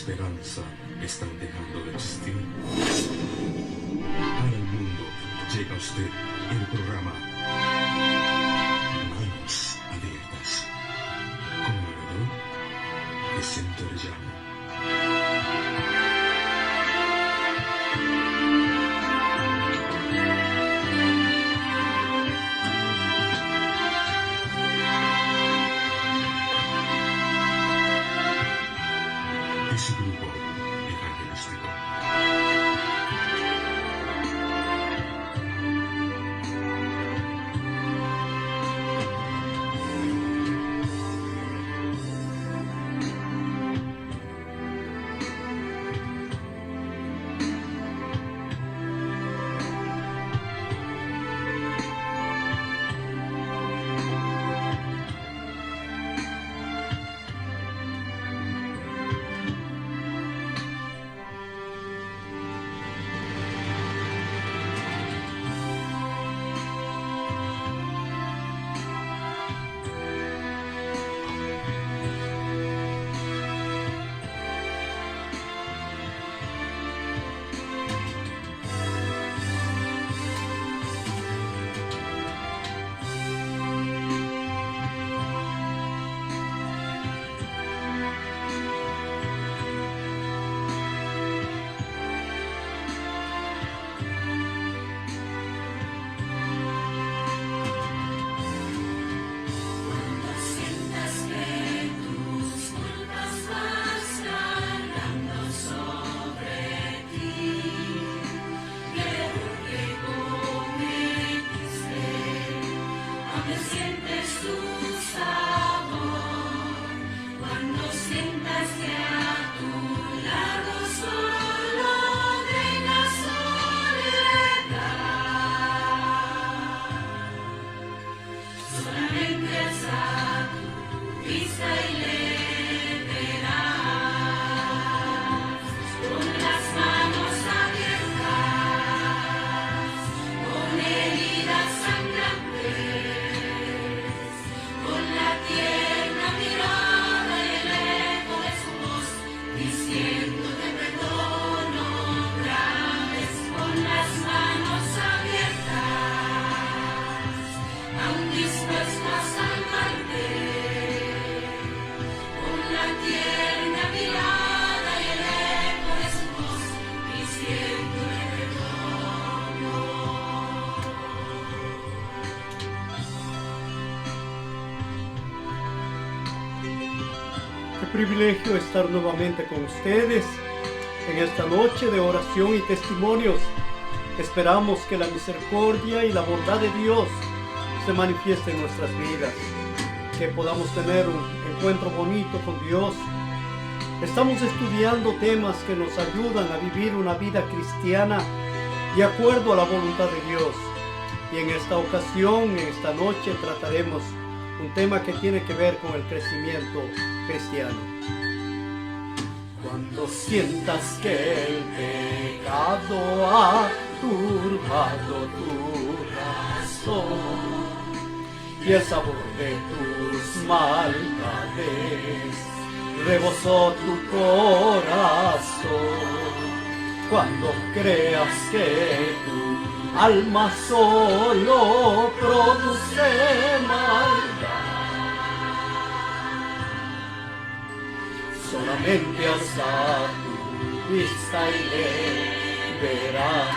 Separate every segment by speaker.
Speaker 1: esperanza están dejando de existir. Para el mundo llega a usted el programa Manos Abiertas con el orador Vicente Orellana. Su grupo evangelístico.
Speaker 2: Privilegio estar nuevamente con ustedes en esta noche de oración y testimonios. Esperamos que la misericordia y la bondad de Dios se manifieste en nuestras vidas, que podamos tener un encuentro bonito con Dios. Estamos estudiando temas que nos ayudan a vivir una vida cristiana de acuerdo a la voluntad de Dios. Y en esta ocasión, en esta noche, trataremos un tema que tiene que ver con el crecimiento cristiano. Cuando sientas que el pecado ha turbado tu razón y el sabor de tus maldades rebosó tu corazón, cuando creas que tu alma solo produce maldad, solamente alza tu vista y le verás.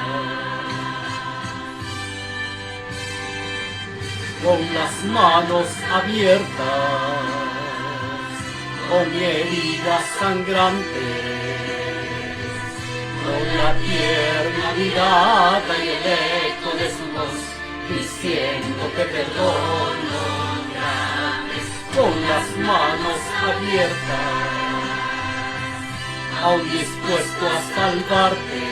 Speaker 2: Con las manos abiertas, con mi herida sangrante, con la tierna mirada y el eco de su voz, diciendo que perdono graves, con las manos abiertas, aún dispuesto a salvarte,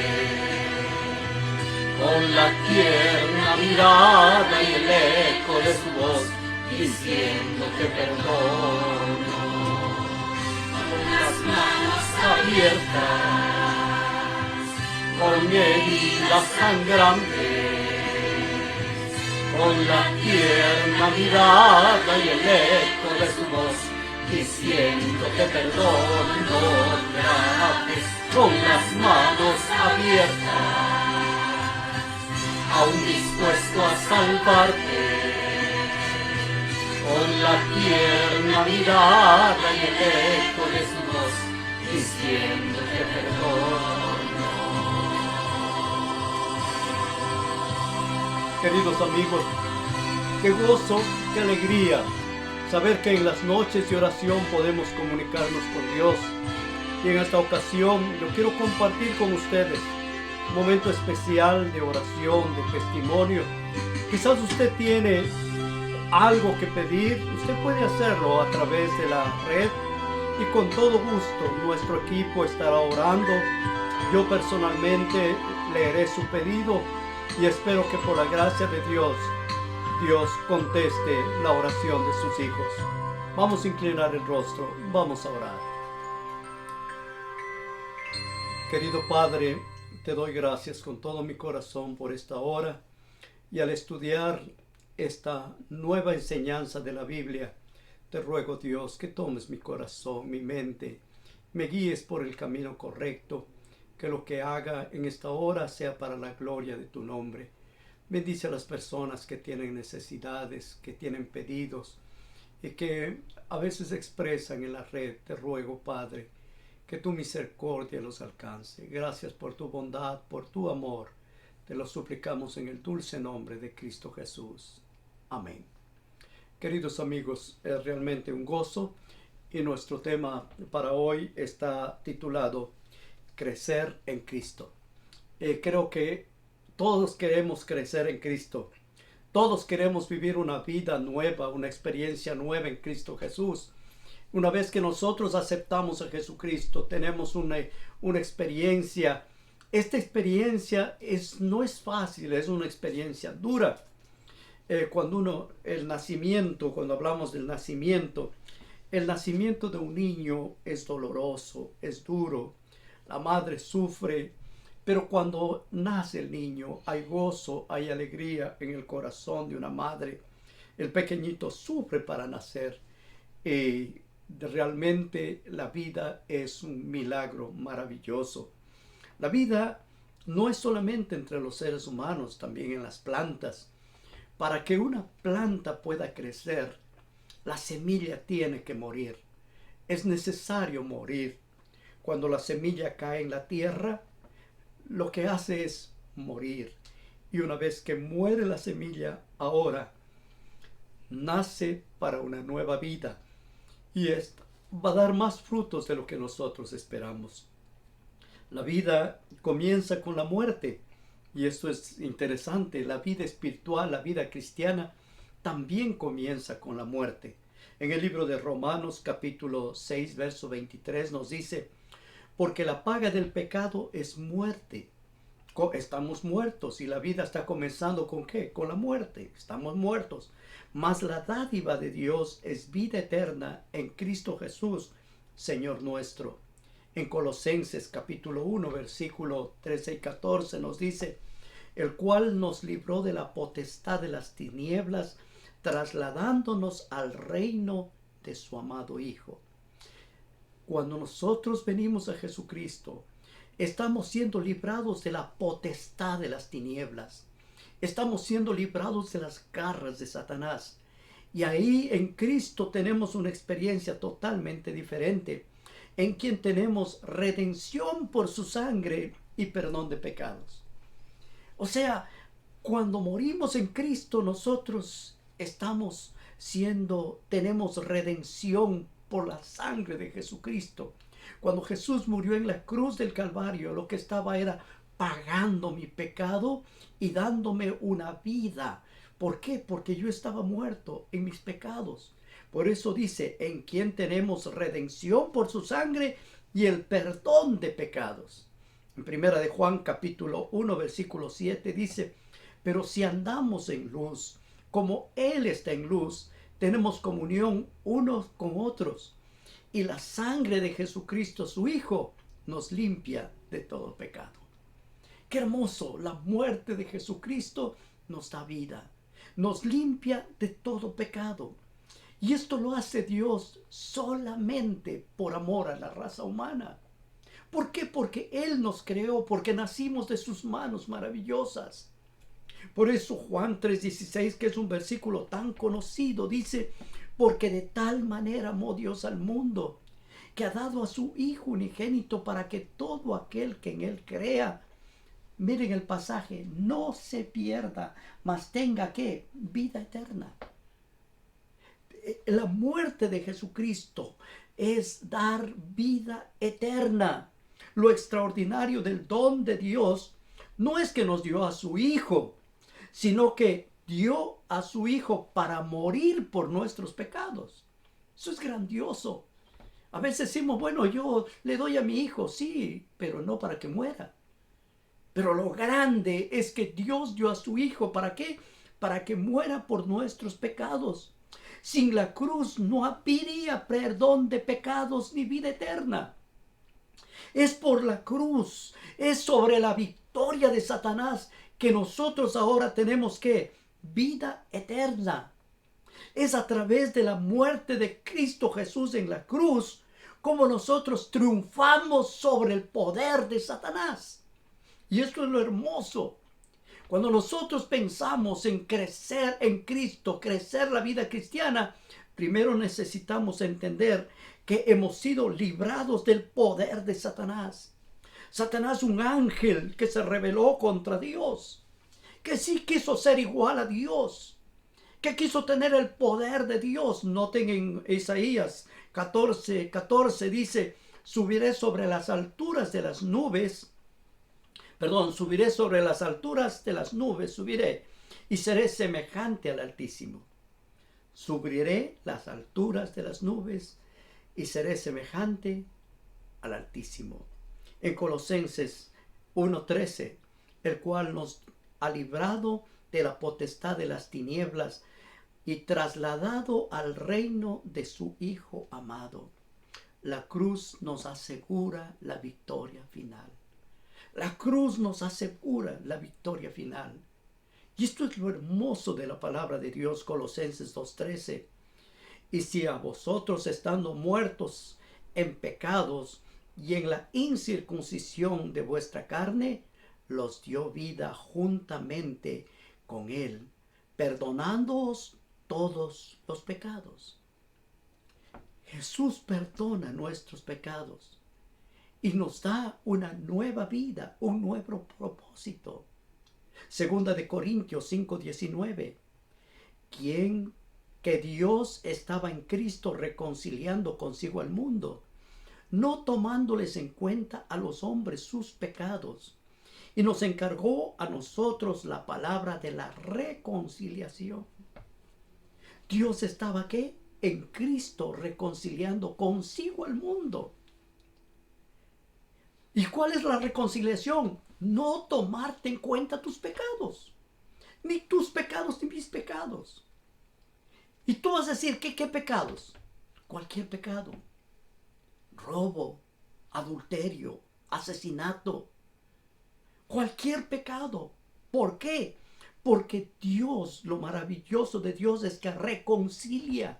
Speaker 2: con la tierna mirada y el eco de su voz, diciendo que perdono, con las manos abiertas, con mi herida sangrante, con la tierna mirada y el eco de su voz, diciéndote perdón, no trates con las manos abiertas, aún dispuesto a salvarte, con la tierna mirada y el eco de su voz, diciéndote perdón. Queridos amigos, qué gozo, qué alegría saber que en las noches de oración podemos comunicarnos con Dios. Y en esta ocasión yo quiero compartir con ustedes un momento especial de oración, de testimonio. Quizás usted tiene algo que pedir, usted puede hacerlo a través de la red y con todo gusto nuestro equipo estará orando. Yo personalmente leeré su pedido y espero que por la gracia de Dios conteste la oración de sus hijos. Vamos a inclinar el rostro, vamos a orar. Querido Padre, te doy gracias con todo mi corazón por esta hora y al estudiar esta nueva enseñanza de la Biblia, te ruego, Dios, que tomes mi corazón, mi mente, me guíes por el camino correcto, que lo que haga en esta hora sea para la gloria de tu nombre. Bendice a las personas que tienen necesidades, que tienen pedidos y que a veces expresan en la red. Te ruego, Padre, que tu misericordia los alcance. Gracias por tu bondad, por tu amor. Te lo suplicamos en el dulce nombre de Cristo Jesús. Amén. Queridos amigos, es realmente un gozo y nuestro tema para hoy está titulado Crecer en Cristo. Creo que todos queremos crecer en Cristo. Todos queremos vivir una vida nueva, una experiencia nueva en Cristo Jesús. Una vez que nosotros aceptamos a Jesucristo, tenemos una experiencia. Esta experiencia no es fácil, es una experiencia dura. Cuando hablamos del nacimiento, el nacimiento de un niño es doloroso, es duro. La madre sufre. Pero cuando nace el niño, hay gozo, hay alegría en el corazón de una madre. El pequeñito sufre para nacer. Y realmente la vida es un milagro maravilloso. La vida no es solamente entre los seres humanos, también en las plantas. Para que una planta pueda crecer, la semilla tiene que morir. Es necesario morir. Cuando la semilla cae en la tierra, lo que hace es morir. Y una vez que muere la semilla, ahora nace para una nueva vida. Y va a dar más frutos de lo que nosotros esperamos. La vida comienza con la muerte. Y esto es interesante. La vida espiritual, la vida cristiana, también comienza con la muerte. En el libro de Romanos, capítulo 6, verso 23, nos dice: porque la paga del pecado es muerte. Estamos muertos y la vida está comenzando ¿con qué? Con la muerte. Estamos muertos. Mas la dádiva de Dios es vida eterna en Cristo Jesús, Señor nuestro. En Colosenses capítulo 1, versículo 13 y 14 nos dice: el cual nos libró de la potestad de las tinieblas, trasladándonos al reino de su amado Hijo. Cuando nosotros venimos a Jesucristo, estamos siendo librados de la potestad de las tinieblas. Estamos siendo librados de las garras de Satanás. Y ahí en Cristo tenemos una experiencia totalmente diferente, en quien tenemos redención por su sangre y perdón de pecados. O sea, cuando morimos en Cristo, nosotros tenemos redención por la sangre de Jesucristo. Cuando Jesús murió en la cruz del Calvario, lo que estaba era pagando mi pecado y dándome una vida. ¿Por qué? Porque yo estaba muerto en mis pecados. Por eso dice, en quien tenemos redención por su sangre y el perdón de pecados. En primera de Juan capítulo 1 versículo 7 dice: pero si andamos en luz, como Él está en luz, tenemos comunión unos con otros. Y la sangre de Jesucristo, su Hijo, nos limpia de todo pecado. ¡Qué hermoso! La muerte de Jesucristo nos da vida. Nos limpia de todo pecado. Y esto lo hace Dios solamente por amor a la raza humana. ¿Por qué? Porque Él nos creó, porque nacimos de sus manos maravillosas. Por eso Juan 3:16, que es un versículo tan conocido, dice: porque de tal manera amó Dios al mundo, que ha dado a su Hijo unigénito, para que todo aquel que en Él crea, miren el pasaje, no se pierda, mas tenga ¿qué? Vida eterna. La muerte de Jesucristo es dar vida eterna. Lo extraordinario del don de Dios no es que nos dio a su Hijo, sino que dio a su Hijo para morir por nuestros pecados. Eso es grandioso. A veces decimos, bueno, yo le doy a mi hijo, sí, pero no para que muera. Pero lo grande es que Dios dio a su Hijo, ¿para qué? Para que muera por nuestros pecados. Sin la cruz no habría perdón de pecados ni vida eterna. Es por la cruz, es sobre la victoria de Satanás que nosotros ahora tenemos que vida eterna. Es a través de la muerte de Cristo Jesús en la cruz como nosotros triunfamos sobre el poder de Satanás. Y esto es lo hermoso. Cuando nosotros pensamos en crecer en Cristo, crecer la vida cristiana, primero necesitamos entender que hemos sido librados del poder de Satanás. Satanás, un ángel que se rebeló contra Dios, que sí quiso ser igual a Dios, que quiso tener el poder de Dios. Noten en Isaías 14:14 dice: subiré sobre las alturas de las nubes, subiré sobre las alturas de las nubes, subiré y seré semejante al Altísimo. Subiré las alturas de las nubes y seré semejante al Altísimo. En Colosenses 1:13, el cual nos ha librado de la potestad de las tinieblas y trasladado al reino de su Hijo amado. La cruz nos asegura la victoria final. La cruz nos asegura la victoria final. Y esto es lo hermoso de la palabra de Dios, Colosenses 2:13. Y si a vosotros, estando muertos en pecados y en la incircuncisión de vuestra carne, los dio vida juntamente con Él, perdonándoos todos los pecados. Jesús perdona nuestros pecados y nos da una nueva vida, un nuevo propósito. Segunda de Corintios 5:19. Que Dios estaba en Cristo reconciliando consigo al mundo, no tomándoles en cuenta a los hombres sus pecados, y nos encargó a nosotros la palabra de la reconciliación. Dios estaba ¿qué? En Cristo reconciliando consigo al mundo. ¿Y cuál es la reconciliación? No tomarte en cuenta tus pecados, ni tus pecados ni mis pecados. Y tú vas a decir, ¿qué pecados? Cualquier pecado. Robo, adulterio, asesinato. Cualquier pecado. ¿Por qué? Porque Dios, lo maravilloso de Dios es que reconcilia.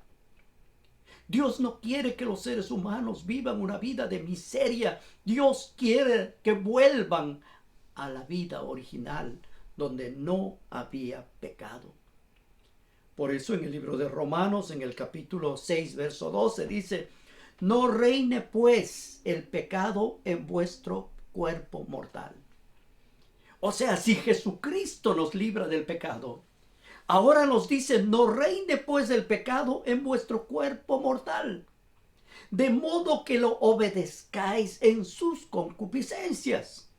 Speaker 2: Dios no quiere que los seres humanos vivan una vida de miseria. Dios quiere que vuelvan a la vida original, donde no había pecado. Por eso en el libro de Romanos, en el capítulo 6, verso 12, dice: no reine pues el pecado en vuestro cuerpo mortal. O sea, si Jesucristo nos libra del pecado, ahora nos dice: no reine pues el pecado en vuestro cuerpo mortal, de modo que lo obedezcáis en sus concupiscencias.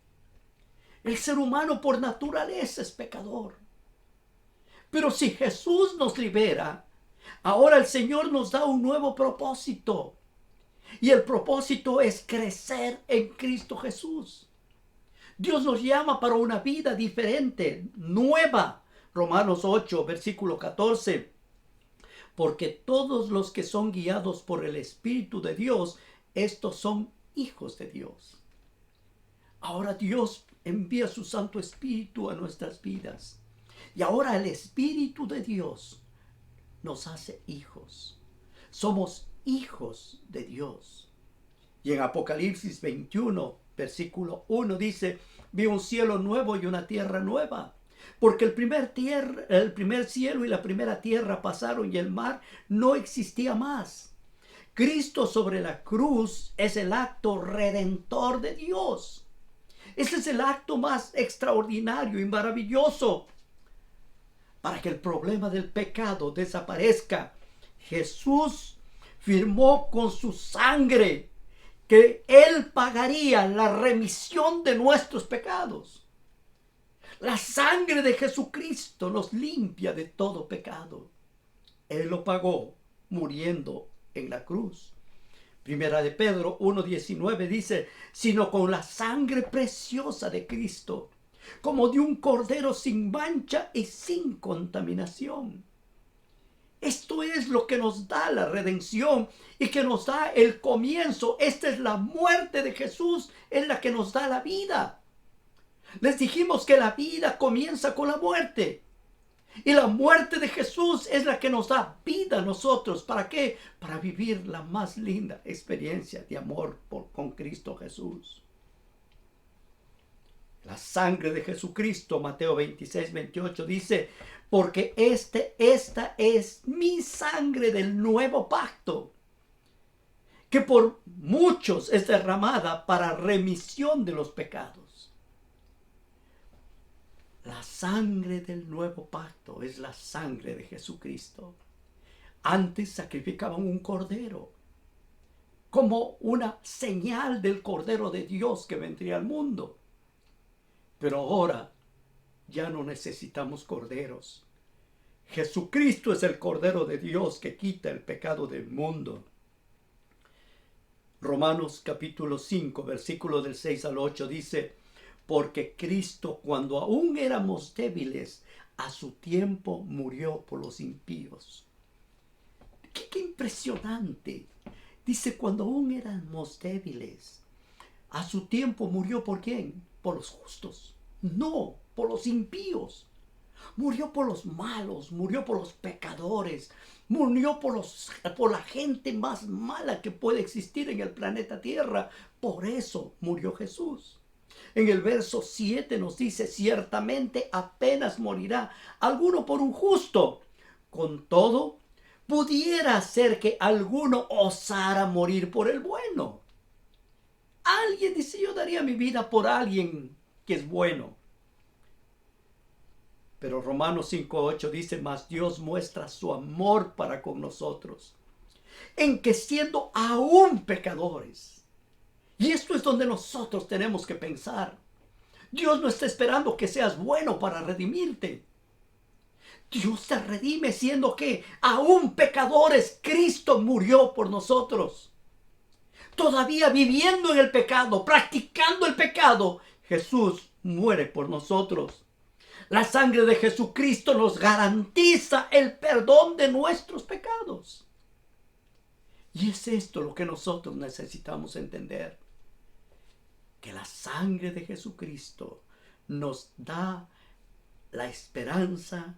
Speaker 2: El ser humano por naturaleza es pecador. Pero si Jesús nos libera, ahora el Señor nos da un nuevo propósito. Y el propósito es crecer en Cristo Jesús. Dios nos llama para una vida diferente, nueva. Romanos 8, versículo 14. Porque todos los que son guiados por el Espíritu de Dios, estos son hijos de Dios. Ahora Dios envía su Santo Espíritu a nuestras vidas. Y ahora el Espíritu de Dios nos hace hijos. somos hijos de Dios. Y en Apocalipsis 21, versículo 1 dice, vi un cielo nuevo y una tierra nueva, porque el primer cielo y la primera tierra pasaron y el mar no existía más. Cristo sobre la cruz es el acto redentor de Dios. Ese es el acto más extraordinario y maravilloso. Para que el problema del pecado desaparezca, Jesús firmó con su sangre que Él pagaría la remisión de nuestros pecados. La sangre de Jesucristo nos limpia de todo pecado. Él lo pagó muriendo en la cruz. Primera de Pedro 1:19 dice, sino con la sangre preciosa de Cristo, como de un cordero sin mancha y sin contaminación. Esto es lo que nos da la redención y que nos da el comienzo. Esta es la muerte de Jesús, es la que nos da la vida. Les dijimos que la vida comienza con la muerte. Y la muerte de Jesús es la que nos da vida a nosotros. ¿Para qué? Para vivir la más linda experiencia de amor con Cristo Jesús. La sangre de Jesucristo, Mateo 26:28 dice, porque esta es mi sangre del nuevo pacto, que por muchos es derramada para remisión de los pecados. La sangre del nuevo pacto es la sangre de Jesucristo. Antes sacrificaban un cordero como una señal del Cordero de Dios que vendría al mundo. Pero ahora ya no necesitamos corderos. Jesucristo es el Cordero de Dios que quita el pecado del mundo. Romanos capítulo 5, versículo del 6 al 8 dice, porque Cristo, cuando aún éramos débiles, a su tiempo murió por los impíos. ¡Qué impresionante! Dice, cuando aún éramos débiles, a su tiempo murió ¿por quién? Por los justos. No, por los impíos. Murió por los malos, murió por los pecadores, murió por la gente más mala que puede existir en el planeta Tierra. Por eso murió Jesús. En el verso 7 nos dice, ciertamente apenas morirá alguno por un justo. Con todo, pudiera ser que alguno osara morir por el bueno. Alguien dice, yo daría mi vida por alguien que es bueno. Pero Romanos 5:8 dice, mas Dios muestra su amor para con nosotros, en que siendo aún pecadores. Y esto es donde nosotros tenemos que pensar. Dios no está esperando que seas bueno para redimirte. Dios te redime siendo que aún pecadores, Cristo murió por nosotros. Todavía viviendo en el pecado, practicando el pecado, Jesús muere por nosotros. La sangre de Jesucristo nos garantiza el perdón de nuestros pecados. Y es esto lo que nosotros necesitamos entender. Que la sangre de Jesucristo nos da la esperanza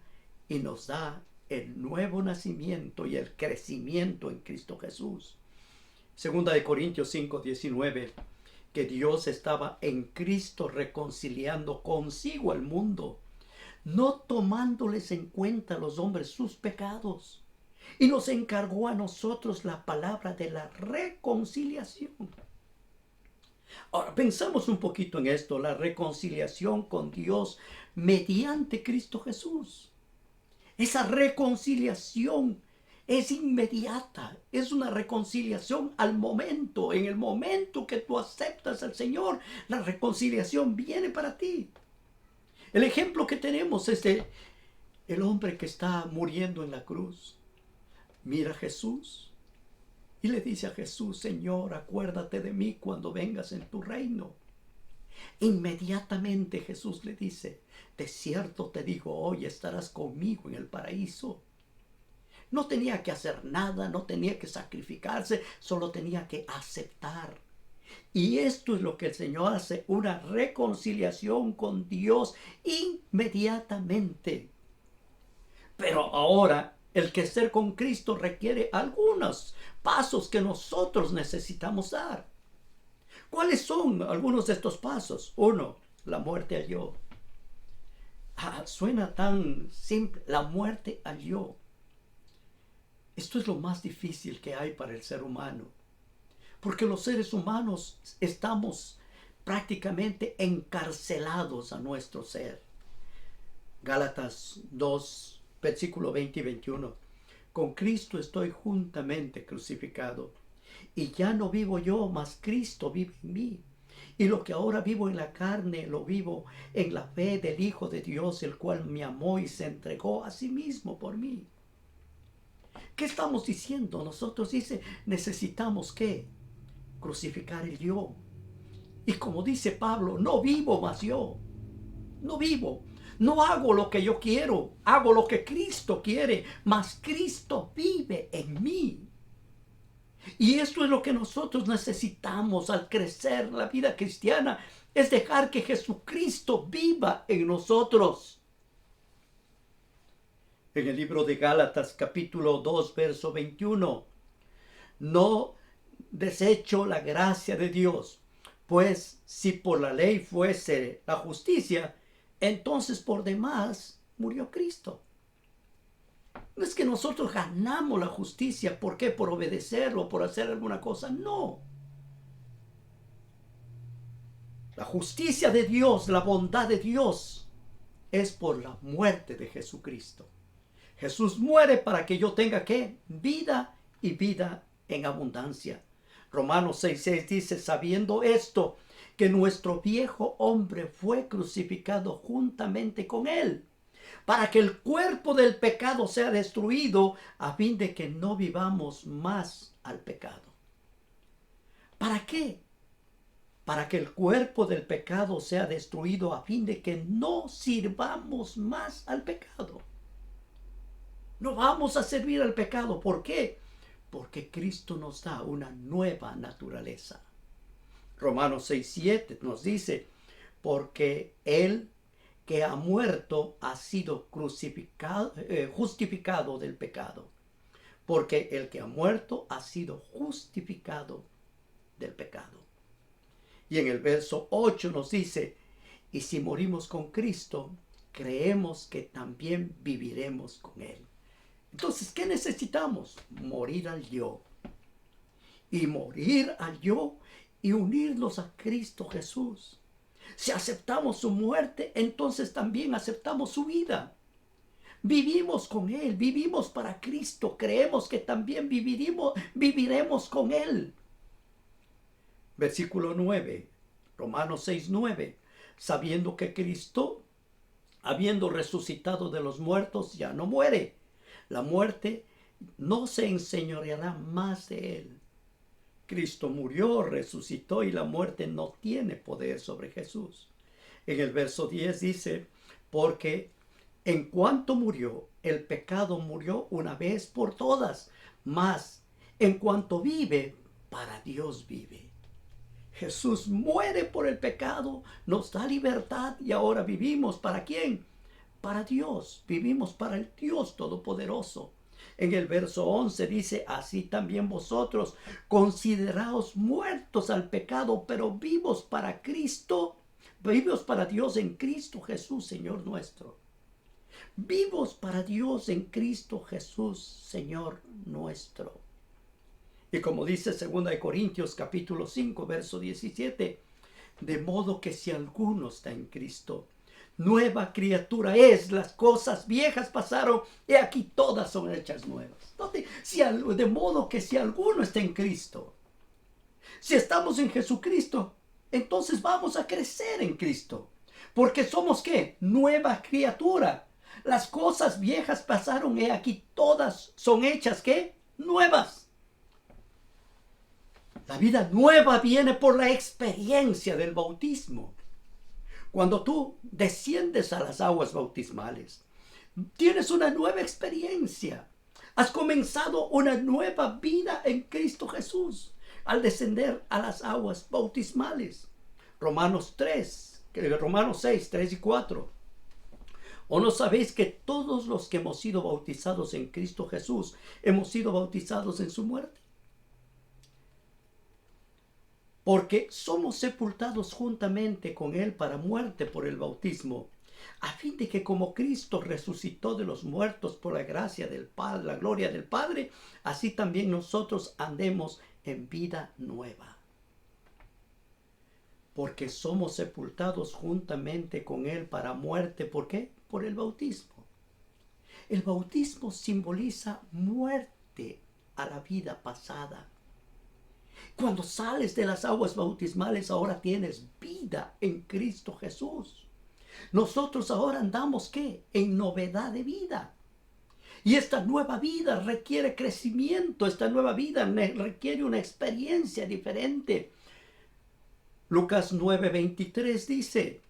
Speaker 2: y nos da el nuevo nacimiento y el crecimiento en Cristo Jesús. Segunda de Corintios 5:19, que Dios estaba en Cristo reconciliando consigo al mundo, no tomándoles en cuenta a los hombres sus pecados, y nos encargó a nosotros la palabra de la reconciliación. Ahora, pensamos un poquito en esto, la reconciliación con Dios mediante Cristo Jesús. Esa reconciliación es inmediata, es una reconciliación al momento. En el momento que tú aceptas al Señor, la reconciliación viene para ti. El ejemplo que tenemos es de el hombre que está muriendo en la cruz. Mira a Jesús y le dice a Jesús, Señor, acuérdate de mí cuando vengas en tu reino. Inmediatamente Jesús le dice, de cierto te digo, hoy estarás conmigo en el paraíso. No tenía que hacer nada, no tenía que sacrificarse, solo tenía que aceptar. Y esto es lo que el Señor hace, una reconciliación con Dios inmediatamente. Pero ahora El crecer con Cristo requiere algunos pasos que nosotros necesitamos dar. ¿Cuáles son algunos de estos pasos? 1. La muerte al yo. Suena tan simple, la muerte al yo. Esto es lo más difícil que hay para el ser humano, porque los seres humanos estamos prácticamente encarcelados a nuestro ser. Gálatas 2, versículo 20 y 21. Con Cristo estoy juntamente crucificado, y ya no vivo yo, mas Cristo vive en mí. Y lo que ahora vivo en la carne, lo vivo en la fe del Hijo de Dios, el cual me amó y se entregó a sí mismo por mí. ¿Qué estamos diciendo? Nosotros necesitamos ¿qué? Crucificar el yo. Y como dice Pablo, no vivo más yo. No vivo. No hago lo que yo quiero. Hago lo que Cristo quiere. Mas Cristo vive en mí. Y esto es lo que nosotros necesitamos al crecer la vida cristiana. Es dejar que Jesucristo viva en nosotros. En el libro de Gálatas capítulo 2 verso 21. No desecho la gracia de Dios, pues si por la ley fuese la justicia, entonces por demás murió Cristo. No es que nosotros ganamos la justicia, ¿por qué? Por obedecer o por hacer alguna cosa, no. La justicia de Dios, la bondad de Dios, es por la muerte de Jesucristo. Jesús muere para que yo tenga ¿qué? Vida y vida en abundancia. Romanos 6:6 dice, sabiendo esto, que nuestro viejo hombre fue crucificado juntamente con él, para que el cuerpo del pecado sea destruido, a fin de que no vivamos más al pecado. ¿Para qué? Para que el cuerpo del pecado sea destruido, a fin de que no sirvamos más al pecado. No vamos a servir al pecado. ¿Por qué? Porque Cristo nos da una nueva naturaleza. Romanos 6:7 nos dice, porque Él que ha muerto ha sido justificado del pecado. Porque el que ha muerto ha sido justificado del pecado. Y en el verso 8 nos dice, y si morimos con Cristo, creemos que también viviremos con Él. Entonces, ¿qué necesitamos? Morir al yo. Y morir al yo y unirnos a Cristo Jesús. Si aceptamos su muerte, entonces también aceptamos su vida. Vivimos con Él, vivimos para Cristo, creemos que también viviremos con Él. Versículo 9, Romanos 6:9, sabiendo que Cristo, habiendo resucitado de los muertos, ya no muere. La muerte no se enseñoreará más de Él. Cristo murió, resucitó y la muerte no tiene poder sobre Jesús. En el verso 10 dice, porque en cuanto murió, el pecado murió una vez por todas, mas en cuanto vive, para Dios vive. Jesús muere por el pecado, nos da libertad y ahora vivimos ¿para quién? Para Dios, vivimos para el Dios Todopoderoso. En el verso 11 dice, así también vosotros consideraos muertos al pecado, pero vivos para Cristo, vivos para Dios en Cristo Jesús, Señor nuestro. Vivos para Dios en Cristo Jesús, Señor nuestro. Y como dice 2 Corintios capítulo 5, verso 17, de modo que si alguno está en Cristo, nueva criatura es, las cosas viejas pasaron, y aquí todas son hechas nuevas. De modo que si alguno está en Cristo, si estamos en Jesucristo, entonces vamos a crecer en Cristo. Porque somos ¿qué? Nueva criatura. Las cosas viejas pasaron, y aquí todas son hechas ¿qué? Nuevas. La vida nueva viene por la experiencia del bautismo. Cuando tú desciendes a las aguas bautismales, tienes una nueva experiencia. Has comenzado una nueva vida en Cristo Jesús al descender a las aguas bautismales. Romanos 6, 3 y 4. ¿O no sabéis que todos los que hemos sido bautizados en Cristo Jesús hemos sido bautizados en su muerte? Porque somos sepultados juntamente con Él para muerte por el bautismo, a fin de que como Cristo resucitó de los muertos por la gracia del Padre, la gloria del Padre, así también nosotros andemos en vida nueva. Porque somos sepultados juntamente con Él para muerte. ¿Por qué? Por el bautismo. El bautismo simboliza muerte a la vida pasada. Cuando sales de las aguas bautismales, ahora tienes vida en Cristo Jesús. Nosotros ahora andamos, ¿qué? En novedad de vida. Y esta nueva vida requiere crecimiento. Esta nueva vida requiere una experiencia diferente. Lucas 9:23 dice: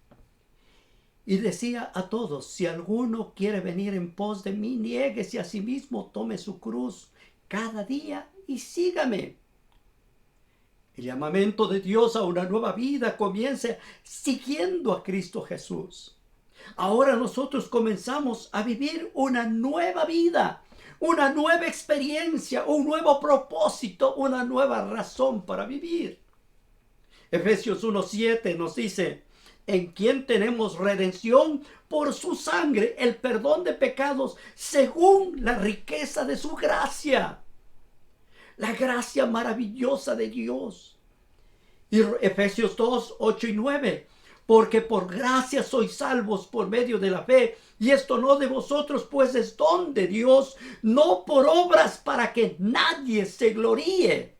Speaker 2: y decía a todos, si alguno quiere venir en pos de mí, niéguese a sí mismo, tome su cruz cada día y sígame. El llamamiento de Dios a una nueva vida comienza siguiendo a Cristo Jesús. Ahora nosotros comenzamos a vivir una nueva vida, una nueva experiencia, un nuevo propósito, una nueva razón para vivir. Efesios 1:7 nos dice: en quien tenemos redención por su sangre, el perdón de pecados, según la riqueza de su gracia. La gracia maravillosa de Dios. Y Efesios 2:8-9. Porque por gracia sois salvos por medio de la fe, y esto no de vosotros, pues es don de Dios, no por obras, para que nadie se gloríe.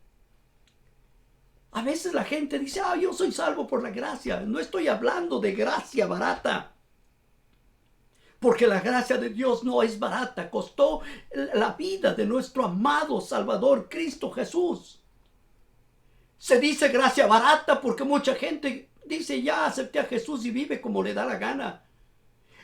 Speaker 2: A veces la gente dice: yo soy salvo por la gracia. No estoy hablando de gracia barata. Porque la gracia de Dios no es barata. Costó la vida de nuestro amado Salvador, Cristo Jesús. Se dice gracia barata porque mucha gente dice: ya acepté a Jesús y vive como le da la gana.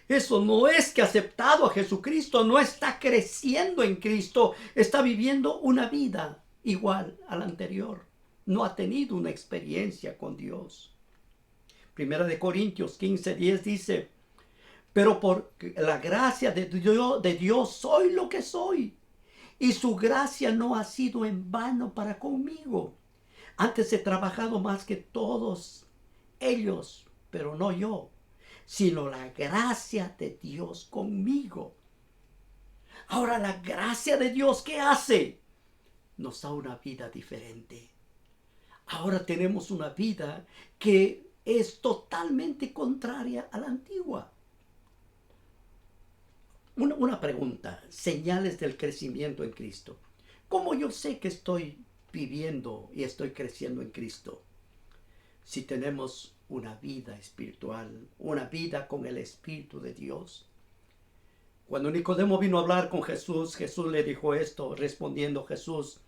Speaker 2: Eso no es que ha aceptado a Jesucristo, no está creciendo en Cristo, está viviendo una vida igual a la anterior. No ha tenido una experiencia con Dios. Primera de Corintios 15:10 dice: pero por la gracia de Dios soy lo que soy, y su gracia no ha sido en vano para conmigo. Antes he trabajado más que todos ellos, pero no yo, sino la gracia de Dios conmigo. Ahora la gracia de Dios, ¿qué hace? Nos da una vida diferente. Ahora tenemos una vida que es totalmente contraria a la antigua. Una pregunta: señales del crecimiento en Cristo. ¿Cómo yo sé que estoy viviendo y estoy creciendo en Cristo? Si tenemos una vida espiritual, una vida con el Espíritu de Dios. Cuando Nicodemo vino a hablar con Jesús, Jesús le dijo esto, respondiendo Jesús: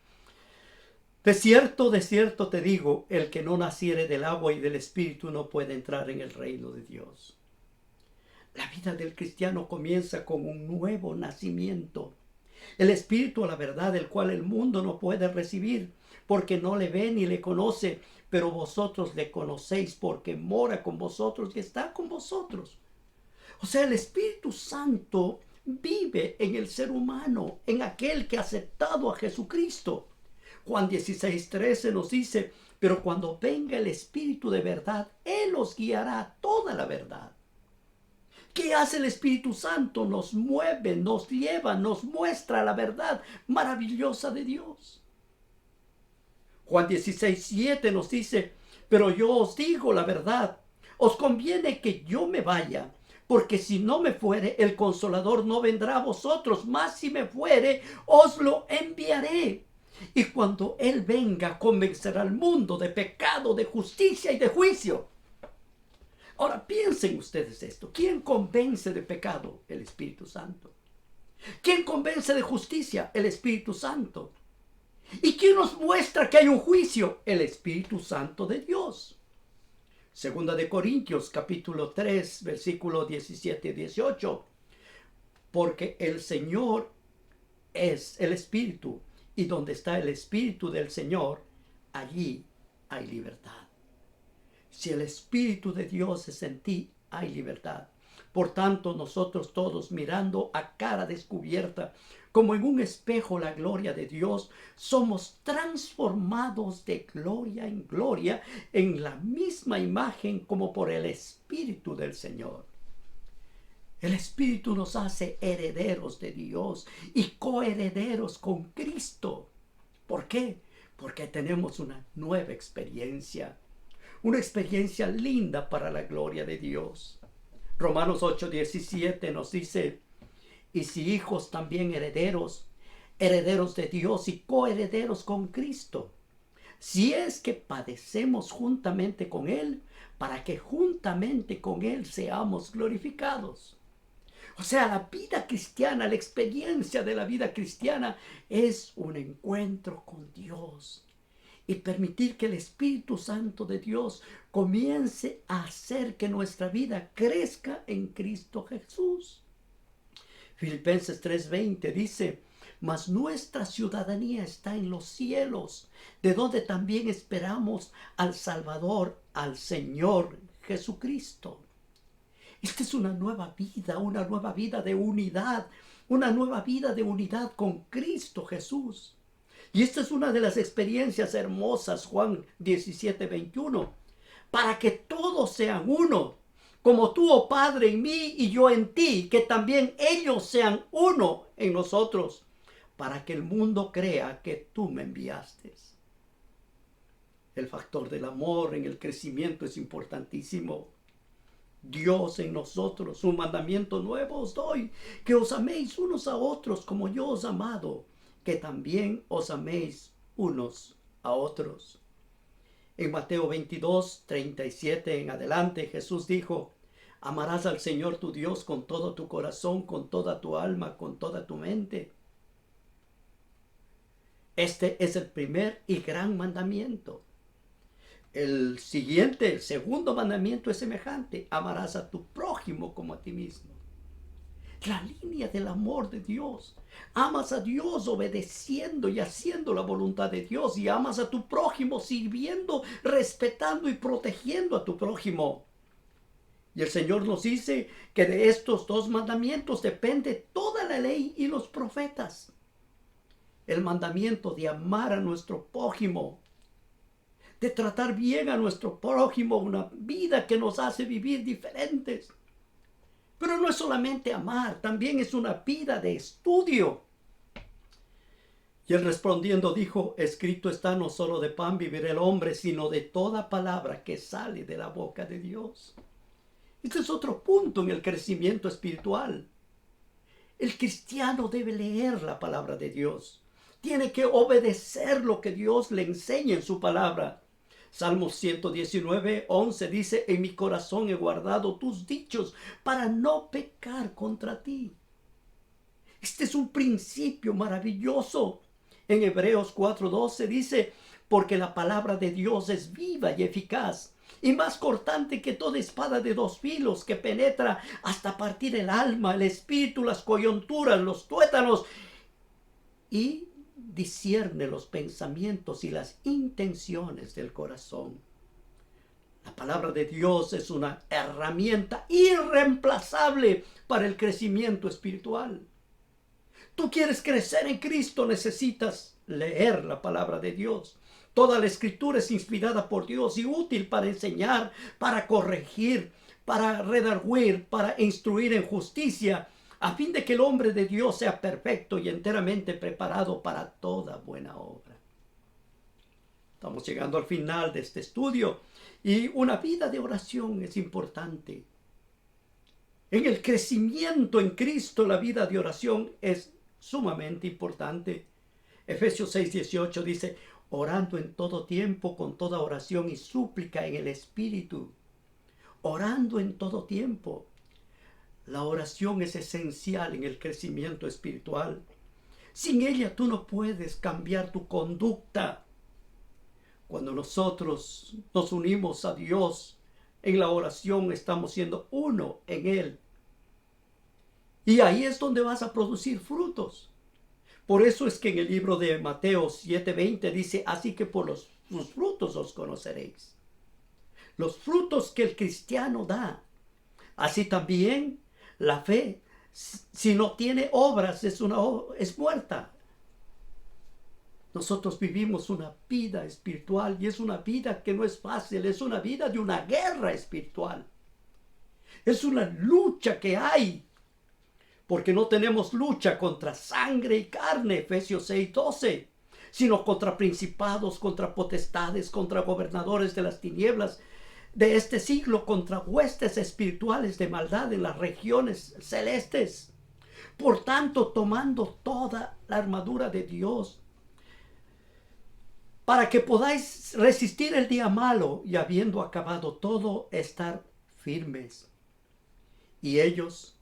Speaker 2: de cierto te digo, el que no naciere del agua y del Espíritu no puede entrar en el reino de Dios. La vida del cristiano comienza con un nuevo nacimiento. El Espíritu a la verdad, el cual el mundo no puede recibir, porque no le ve ni le conoce, pero vosotros le conocéis porque mora con vosotros y está con vosotros. O sea, el Espíritu Santo vive en el ser humano, en aquel que ha aceptado a Jesucristo. Juan 16:13 nos dice: pero cuando venga el Espíritu de verdad, Él os guiará a toda la verdad. ¿Qué hace el Espíritu Santo? Nos mueve, nos lleva, nos muestra la verdad maravillosa de Dios. Juan 16:7 nos dice: pero yo os digo la verdad, os conviene que yo me vaya, porque si no me fuere, el Consolador no vendrá a vosotros, mas si me fuere, os lo enviaré. Y cuando Él venga, convencerá al mundo de pecado, de justicia y de juicio. Ahora piensen ustedes esto: ¿quién convence de pecado? El Espíritu Santo. ¿Quién convence de justicia? El Espíritu Santo. ¿Y quién nos muestra que hay un juicio? El Espíritu Santo de Dios. Segunda de Corintios capítulo 3 versículo 17 y 18. Porque el Señor es el Espíritu, y donde está el Espíritu del Señor, allí hay libertad. Si el Espíritu de Dios es en ti, hay libertad. Por tanto, nosotros todos, mirando a cara descubierta, como en un espejo la gloria de Dios, somos transformados de gloria en gloria en la misma imagen como por el Espíritu del Señor. El Espíritu nos hace herederos de Dios y coherederos con Cristo. ¿Por qué? Porque tenemos una nueva experiencia, una experiencia linda para la gloria de Dios. Romanos 8:17 nos dice: y si hijos, también herederos, herederos de Dios y coherederos con Cristo, si es que padecemos juntamente con Él, para que juntamente con Él seamos glorificados. O sea, la vida cristiana, la experiencia de la vida cristiana es un encuentro con Dios y permitir que el Espíritu Santo de Dios comience a hacer que nuestra vida crezca en Cristo Jesús. Filipenses 3:20 dice: mas nuestra ciudadanía está en los cielos, de donde también esperamos al Salvador, al Señor Jesucristo. Esta es una nueva vida de unidad, una nueva vida de unidad con Cristo Jesús. Y esta es una de las experiencias hermosas, Juan 17:21, para que todos sean uno, como tú, oh Padre, en mí y yo en ti, que también ellos sean uno en nosotros, para que el mundo crea que tú me enviaste. El factor del amor en el crecimiento es importantísimo. Dios en nosotros, un mandamiento nuevo os doy, que os améis unos a otros como yo os he amado, que también os améis unos a otros. En Mateo 22:37 en adelante, Jesús dijo: amarás al Señor tu Dios con todo tu corazón, con toda tu alma, con toda tu mente. Este es el primer y gran mandamiento. El segundo mandamiento es semejante: amarás a tu prójimo como a ti mismo. La línea del amor de Dios. Amas a Dios obedeciendo y haciendo la voluntad de Dios, y amas a tu prójimo sirviendo, respetando y protegiendo a tu prójimo. Y el Señor nos dice que de estos dos mandamientos depende toda la ley y los profetas. El mandamiento de amar a nuestro prójimo, de tratar bien a nuestro prójimo, una vida que nos hace vivir diferentes. Pero no es solamente amar, también es una vida de estudio. Y él respondiendo dijo: escrito está, no solo de pan vivirá el hombre, sino de toda palabra que sale de la boca de Dios. Este es otro punto en el crecimiento espiritual. El cristiano debe leer la palabra de Dios. Tiene que obedecer lo que Dios le enseña en su palabra. Salmos 119:11 dice: en mi corazón he guardado tus dichos para no pecar contra ti. Este es un principio maravilloso. En Hebreos 4:12 dice: porque la palabra de Dios es viva y eficaz, y más cortante que toda espada de dos filos, que penetra hasta partir el alma, el espíritu, las coyunturas, los tuétanos, y discierne los pensamientos y las intenciones del corazón. La palabra de Dios es una herramienta irreemplazable para el crecimiento espiritual. Tú quieres crecer en Cristo, necesitas leer la palabra de Dios. Toda la escritura es inspirada por Dios y útil para enseñar, para corregir, para redarguir, para instruir en justicia, a fin de que el hombre de Dios sea perfecto y enteramente preparado para toda buena obra. Estamos llegando al final de este estudio y una vida de oración es importante. En el crecimiento en Cristo, la vida de oración es sumamente importante. Efesios 6:18 dice: orando en todo tiempo con toda oración y súplica en el Espíritu. Orando en todo tiempo. La oración es esencial en el crecimiento espiritual. Sin ella tú no puedes cambiar tu conducta. Cuando nosotros nos unimos a Dios en la oración, estamos siendo uno en Él. Y ahí es donde vas a producir frutos. Por eso es que en el libro de Mateo 7:20 dice: así que por sus frutos os conoceréis. Los frutos que el cristiano da Así también la fe, si no tiene obras, es muerta. Nosotros vivimos una vida espiritual y es una vida que no es fácil, es una vida de una guerra espiritual. Es una lucha que hay, porque no tenemos lucha contra sangre y carne, Efesios 6:12, sino contra principados, contra potestades, contra gobernadores de las tinieblas de este siglo, contra huestes espirituales de maldad en las regiones celestes. Por tanto, tomando toda la armadura de Dios, para que podáis resistir el día malo y habiendo acabado todo, estar firmes. Y ellos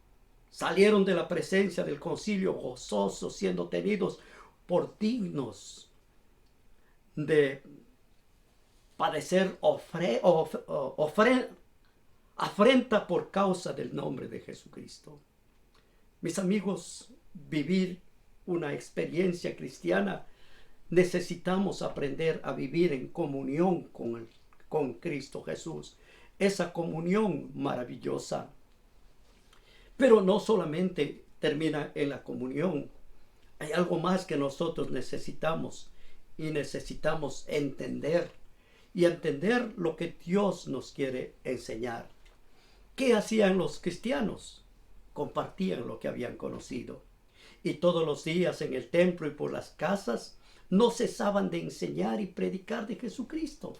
Speaker 2: salieron de la presencia del concilio gozosos, siendo tenidos por dignos de padecer afrenta por causa del nombre de Jesucristo. Mis amigos, vivir una experiencia cristiana, necesitamos aprender a vivir en comunión con Cristo Jesús. Esa comunión maravillosa. Pero no solamente termina en la comunión. Hay algo más que nosotros necesitamos. Y necesitamos entender. Y entender lo que Dios nos quiere enseñar. ¿Qué hacían los cristianos? Compartían lo que habían conocido. Y todos los días en el templo y por las casas no cesaban de enseñar y predicar de Jesucristo.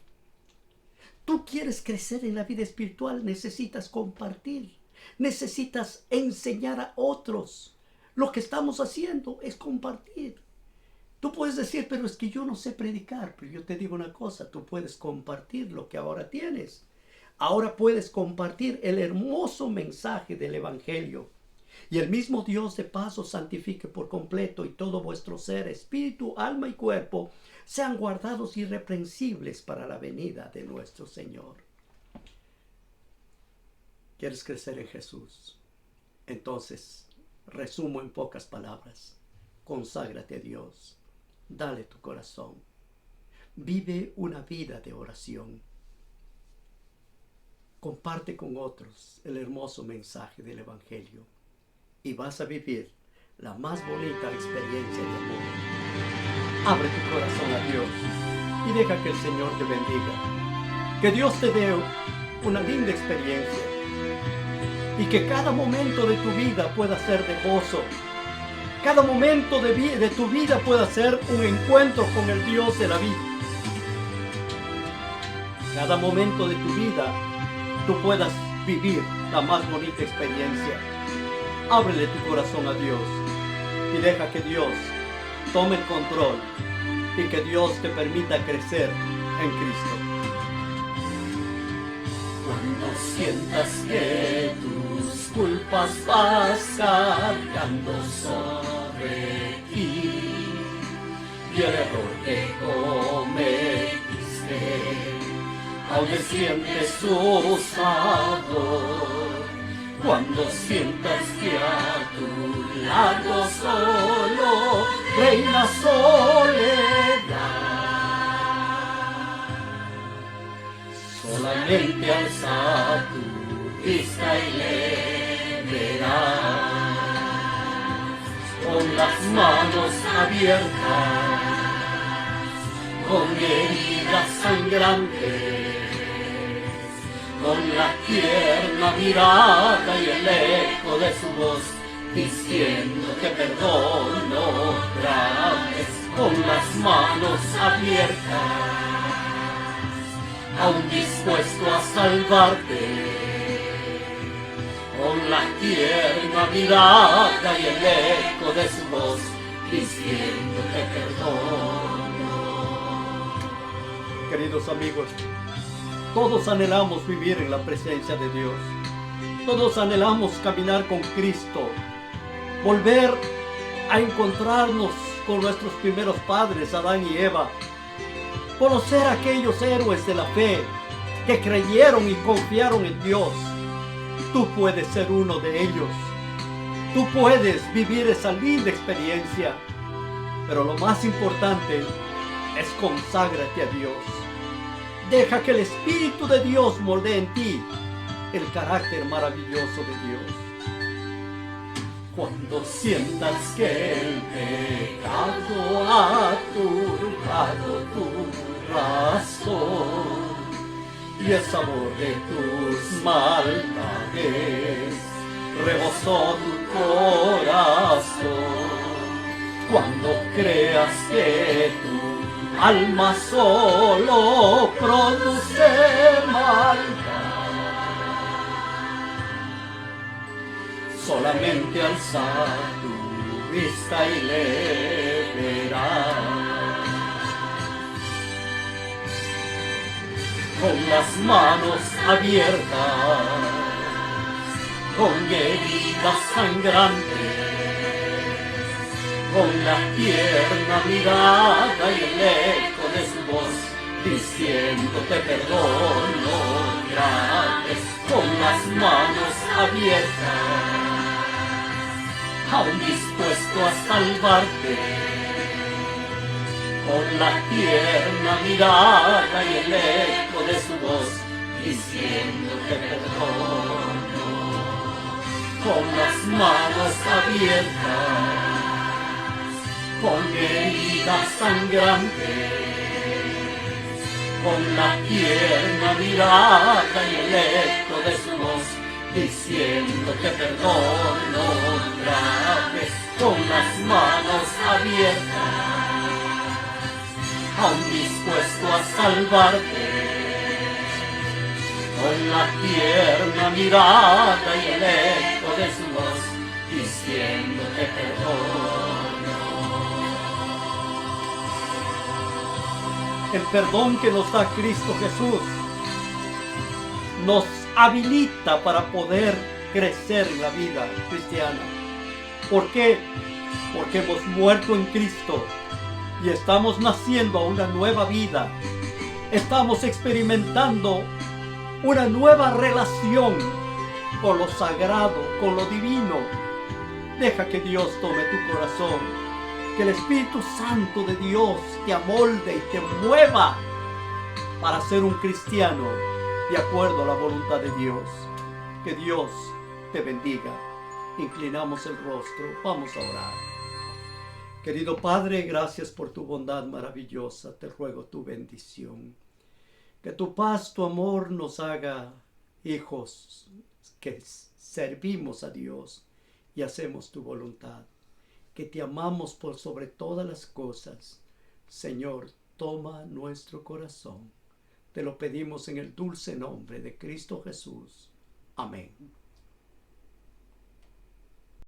Speaker 2: Tú quieres crecer en la vida espiritual, necesitas compartir. Necesitas enseñar a otros. Lo que estamos haciendo es compartir. Tú puedes decir, pero es que yo no sé predicar. Pero yo te digo una cosa, tú puedes compartir lo que ahora tienes. Ahora puedes compartir el hermoso mensaje del Evangelio. Y el mismo Dios de paz os santifique por completo y todo vuestro ser, espíritu, alma y cuerpo, sean guardados irreprensibles para la venida de nuestro Señor. ¿Quieres crecer en Jesús? Entonces, resumo en pocas palabras. Conságrate a Dios. Dale tu corazón. Vive una vida de oración. Comparte con otros el hermoso mensaje del Evangelio. Y vas a vivir la más bonita experiencia de amor. Abre tu corazón a Dios y deja que el Señor te bendiga. Que Dios te dé una linda experiencia. Y que cada momento de tu vida pueda ser de gozo. Cada momento de tu vida pueda ser un encuentro con el Dios de la vida. Cada momento de tu vida tú puedas vivir la más bonita experiencia. Ábrele tu corazón a Dios y deja que Dios tome el control y que Dios te permita crecer en Cristo. Cuando sientas que tus culpas vas cargando sobre ti y el error que cometiste aún sientes su sabor. Cuando sientas que a tu lado solo reina soledad, solamente alza tu vista y le verás con las manos abiertas, con heridas sangrantes, con la tierna mirada y el eco de su voz, diciendo que perdono otra vez, con las manos abiertas, aún dispuesto a salvarte, con la tierna mirada y el eco de su voz, diciendo que perdono. Queridos amigos, todos anhelamos vivir en la presencia de Dios. Todos anhelamos caminar con Cristo. Volver a encontrarnos con nuestros primeros padres, Adán y Eva. Conocer a aquellos héroes de la fe que creyeron y confiaron en Dios. Tú puedes ser uno de ellos. Tú puedes vivir esa linda experiencia. Pero lo más importante es conságrate a Dios. Deja que el Espíritu de Dios moldee en ti el carácter maravilloso de Dios. Cuando sientas que el pecado ha turbado tu razón y el sabor de tus maldades rebosó tu corazón, cuando creas que tu alma solo produce maldad, solamente alza tu vista y le verás. Con las manos abiertas, con heridas sangrantes, con la tierna mirada y el eco de su voz, diciéndote perdón no trates, con las manos abiertas, aún dispuesto a salvarte, con la tierna mirada y el eco de su voz, diciéndote perdón, con las manos abiertas, con heridas sangrantes, con la tierna mirada y el eco de su voz, diciéndote perdón otra vez, con las manos abiertas, aún dispuesto a salvarte, con la tierna mirada y el eco de su voz, diciéndote perdón. El perdón que nos da Cristo Jesús nos habilita para poder crecer en la vida cristiana. ¿Por qué? Porque hemos muerto en Cristo y estamos naciendo a una nueva vida. Estamos experimentando una nueva relación con lo sagrado, con lo divino. Deja que Dios tome tu corazón, que el Espíritu Santo de Dios te amolde y te mueva para ser un cristiano de acuerdo a la voluntad de Dios. Que Dios te bendiga. Inclinamos el rostro, vamos a orar. Querido Padre, gracias por tu bondad maravillosa, te ruego tu bendición. Que tu paz, tu amor nos haga hijos que servimos a Dios y hacemos tu voluntad. Que te amamos por sobre todas las cosas. Señor, toma nuestro corazón. Te lo pedimos en el dulce nombre de Cristo Jesús. Amén.